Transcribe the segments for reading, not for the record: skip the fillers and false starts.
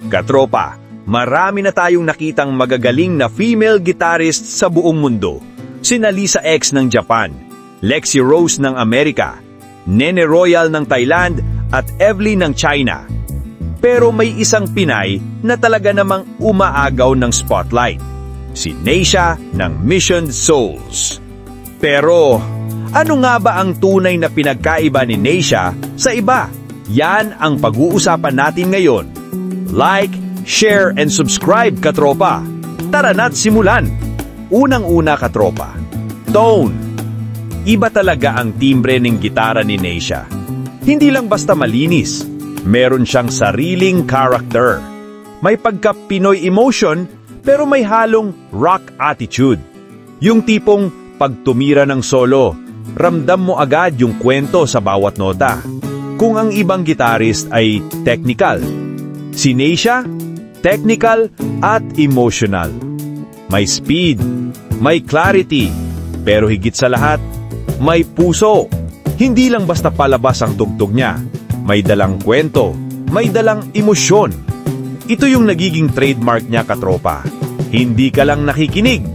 Katropa, marami na tayong nakitang magagaling na female guitarist sa buong mundo. Sina Lisa X ng Japan, Lexi Rose ng Amerika, Nene Royal ng Thailand at Evelyn ng China. Pero may isang Pinay na talaga namang umaagaw ng spotlight, si Neisha ng Mission Souls. Pero ano nga ba ang tunay na pinagkaiba ni Neisha sa iba? Yan ang pag-uusapan natin ngayon. Like, share, and subscribe, katropa. Tara na't simulan. Unang-una, katropa, tone. Iba talaga ang timbre ng gitara ni Neisha. Hindi lang basta malinis, meron siyang sariling character. May pagka-Pinoy emotion, pero may halong rock attitude. Yung tipong pag tumira ng solo, ramdam mo agad yung kwento sa bawat nota. Kung ang ibang gitarist ay technical, si Neisha, technical at emotional. May speed, may clarity, pero higit sa lahat, may puso. Hindi lang basta palabas ang tugtog niya. May dalang kwento, may dalang emosyon. Ito yung nagiging trademark niya, katropa. Hindi ka lang nakikinig,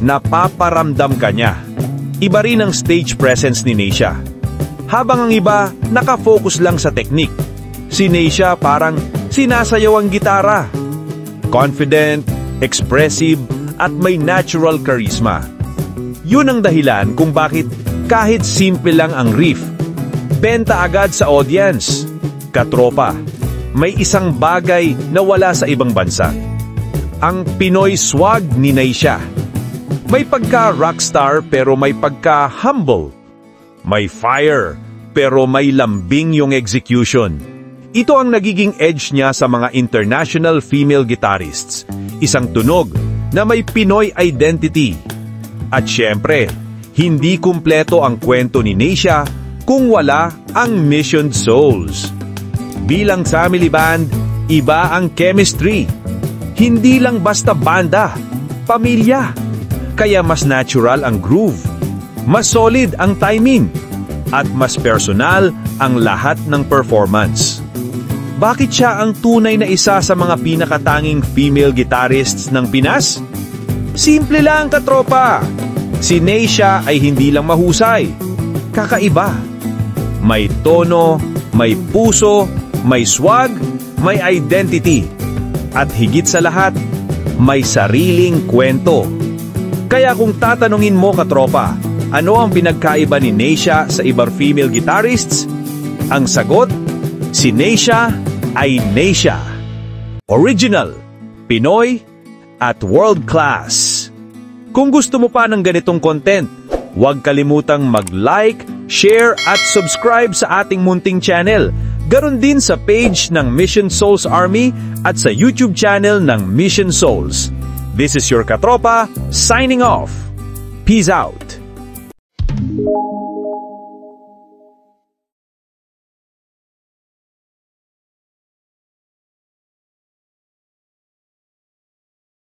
napaparamdam ka niya. Iba rin ang stage presence ni Neisha. Habang ang iba, nakafocus lang sa teknik. Si Neisha parang sinasayaw ang gitara. Confident, expressive, at may natural charisma. Yun ang dahilan kung bakit kahit simple lang ang riff, benta agad sa audience. Katropa, may isang bagay na wala sa ibang bansa. Ang Pinoy swag ni Neisha. May pagka-rockstar pero may pagka-humble. May fire pero may lambing yung execution. Ito ang nagiging edge niya sa mga international female guitarists. Isang tunog na may Pinoy identity. At syempre, hindi kumpleto ang kwento ni Neisha kung wala ang Mission Souls. Bilang family band, iba ang chemistry. Hindi lang basta banda, pamilya. Kaya mas natural ang groove, mas solid ang timing, at mas personal ang lahat ng performance. Bakit siya ang tunay na isa sa mga pinakatanging female guitarists ng Pinas? Simple lang, katropa. Si Neisha ay hindi lang mahusay, kakaiba. May tono, may puso, may swag, may identity. At higit sa lahat, may sariling kwento. Kaya kung tatanungin mo, katropa, ano ang pinagkaiba ni Neisha sa ibang female guitarists? Ang sagot, si Neisha ay Neisha. Original, Pinoy, at world class. Kung gusto mo pa ng ganitong content, huwag kalimutang mag-like, share at subscribe sa ating munting channel. Ganon din sa page ng Mission Souls Army at sa YouTube channel ng Mission Souls. This is your katropa, signing off. Peace out.